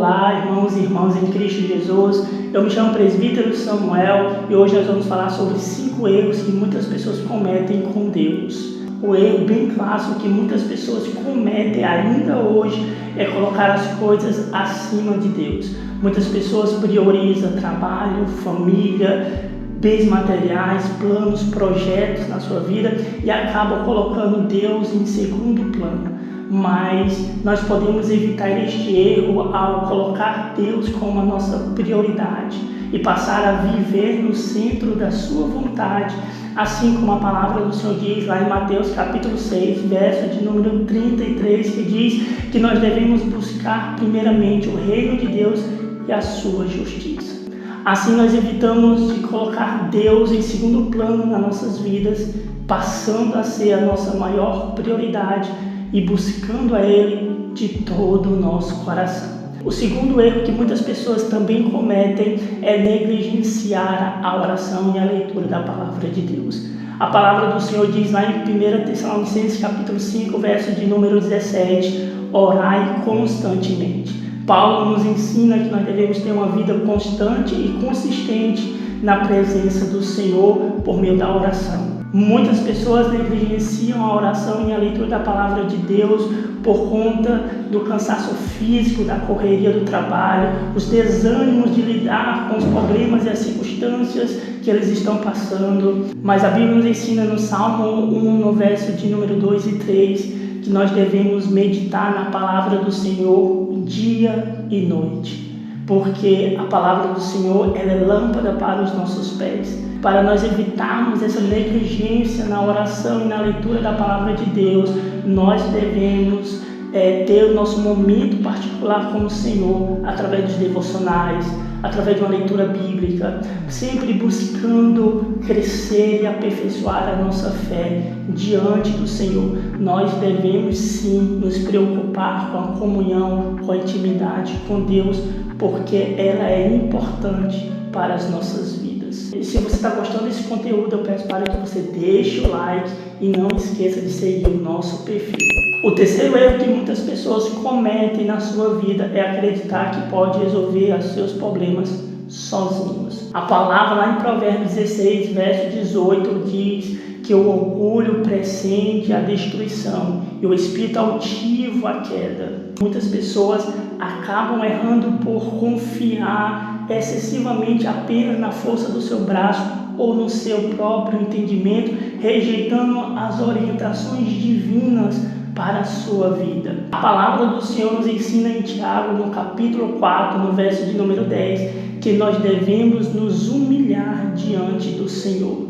Olá, irmãos e irmãs em Cristo Jesus. Eu me chamo Presbítero Samuel e hoje nós vamos falar sobre 5 erros que muitas pessoas cometem com Deus. O erro bem clássico que muitas pessoas cometem ainda hoje é colocar as coisas acima de Deus. Muitas pessoas priorizam trabalho, família, bens materiais, planos, projetos na sua vida e acabam colocando Deus em segundo plano. Mas nós podemos evitar este erro ao colocar Deus como a nossa prioridade e passar a viver no centro da sua vontade, assim como a palavra do Senhor diz lá em Mateus capítulo 6, verso de número 33, que diz que nós devemos buscar primeiramente o reino de Deus e a sua justiça. Assim nós evitamos de colocar Deus em segundo plano nas nossas vidas, passando a ser a nossa maior prioridade e buscando a Ele de todo o nosso coração. O segundo erro que muitas pessoas também cometem é negligenciar a oração e a leitura da palavra de Deus. A palavra do Senhor diz lá em 1 Tessalonicenses capítulo 5, verso de número 17, orai constantemente. Paulo nos ensina que nós devemos ter uma vida constante e consistente na presença do Senhor por meio da oração. Muitas pessoas negligenciam a oração e a leitura da palavra de Deus por conta do cansaço físico, da correria do trabalho, os desânimos de lidar com os problemas e as circunstâncias que eles estão passando. Mas a Bíblia nos ensina no Salmo 1, no verso de número 2 e 3, que nós devemos meditar na palavra do Senhor dia e noite, porque a palavra do Senhor ela é lâmpada para os nossos pés. Para nós evitarmos essa negligência na oração e na leitura da palavra de Deus, nós devemos ter o nosso momento particular com o Senhor através dos devocionais, através de uma leitura bíblica, sempre buscando crescer e aperfeiçoar a nossa fé diante do Senhor. Nós devemos sim nos preocupar com a comunhão, com a intimidade com Deus, porque ela é importante para as nossas vidas. E se você está gostando desse conteúdo, eu peço para que você deixe o like e não esqueça de seguir o nosso perfil. O terceiro erro que muitas pessoas cometem na sua vida é acreditar que pode resolver os seus problemas sozinhos. A palavra lá em Provérbios 16, verso 18 diz que o orgulho precede a destruição e o espírito altivo a queda. Muitas pessoas acabam errando por confiar excessivamente apenas na força do seu braço ou no seu próprio entendimento, rejeitando as orientações divinas para a sua vida. A palavra do Senhor nos ensina em Tiago, no capítulo 4, no verso de número 10, que nós devemos nos humilhar diante do Senhor,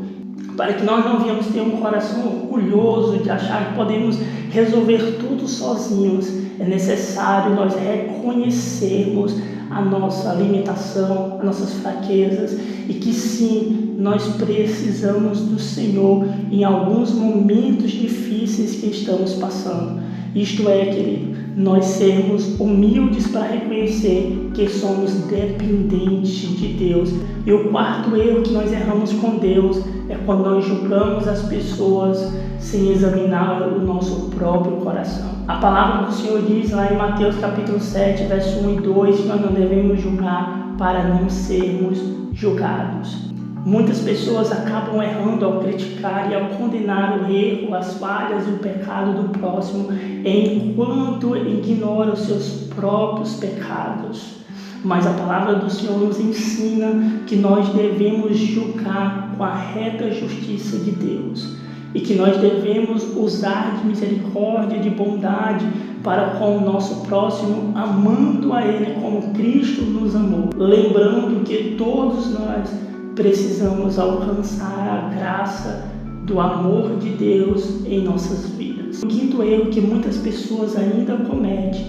para que nós não venhamos ter um coração orgulhoso de achar que podemos resolver tudo sozinhos. É necessário nós reconhecermos a nossa limitação, as nossas fraquezas e que sim, nós precisamos do Senhor em alguns momentos difíceis que estamos passando. Isto é, querido, nós sermos humildes para reconhecer que somos dependentes de Deus. E o quarto erro que nós erramos com Deus é quando nós julgamos as pessoas sem examinar o nosso próprio coração. A palavra do Senhor diz lá em Mateus capítulo 7, verso 1 e 2, que nós não devemos julgar para não sermos julgados. Muitas pessoas acabam errando ao criticar e ao condenar o erro, as falhas e o pecado do próximo, enquanto ignoram os seus próprios pecados. Mas a palavra do Senhor nos ensina que nós devemos julgar com a reta justiça de Deus e que nós devemos usar de misericórdia, de bondade para com o nosso próximo, amando a Ele como Cristo nos amou. Lembrando que todos nós precisamos alcançar a graça do amor de Deus em nossas vidas. O quinto erro que muitas pessoas ainda cometem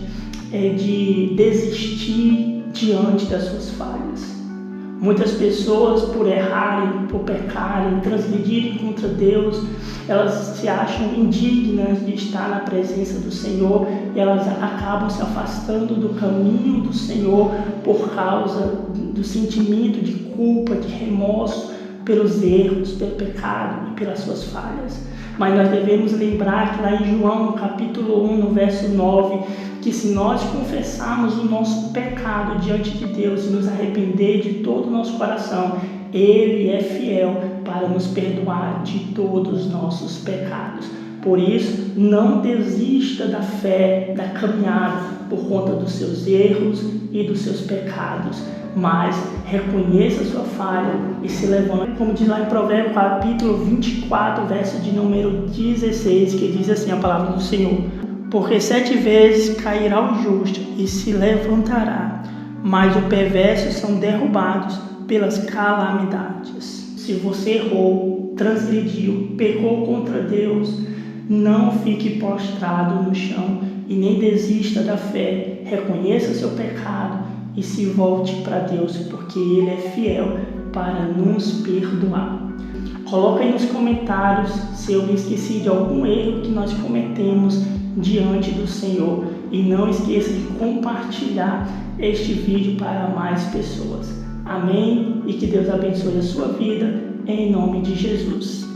é de desistir diante das suas falhas. Muitas pessoas, por errarem, por pecarem, transgredirem contra Deus, elas se acham indignas de estar na presença do Senhor e elas acabam se afastando do caminho do Senhor por causa do sentimento de culpa, de remorso pelos erros, pelo pecado e pelas suas falhas. Mas nós devemos lembrar que lá em João, no capítulo 1, no verso 9, que se nós confessarmos o nosso pecado diante de Deus e nos arrepender de todo o nosso coração, Ele é fiel para nos perdoar de todos os nossos pecados. Por isso, não desista da fé, da caminhada, por conta dos seus erros e dos seus pecados, mas reconheça a sua falha e se levante, como diz lá em Provérbios capítulo 24, verso de número 16, que diz assim a palavra do Senhor: porque 7 vezes cairá o justo e se levantará, mas os perversos são derrubados pelas calamidades. Se você errou, transgrediu, pecou contra Deus, não fique prostrado no chão e nem desista da fé. Reconheça seu pecado e se volte para Deus, porque Ele é fiel para nos perdoar. Coloca aí nos comentários se eu me esqueci de algum erro que nós cometemos diante do Senhor. E não esqueça de compartilhar este vídeo para mais pessoas. Amém? E que Deus abençoe a sua vida, em nome de Jesus.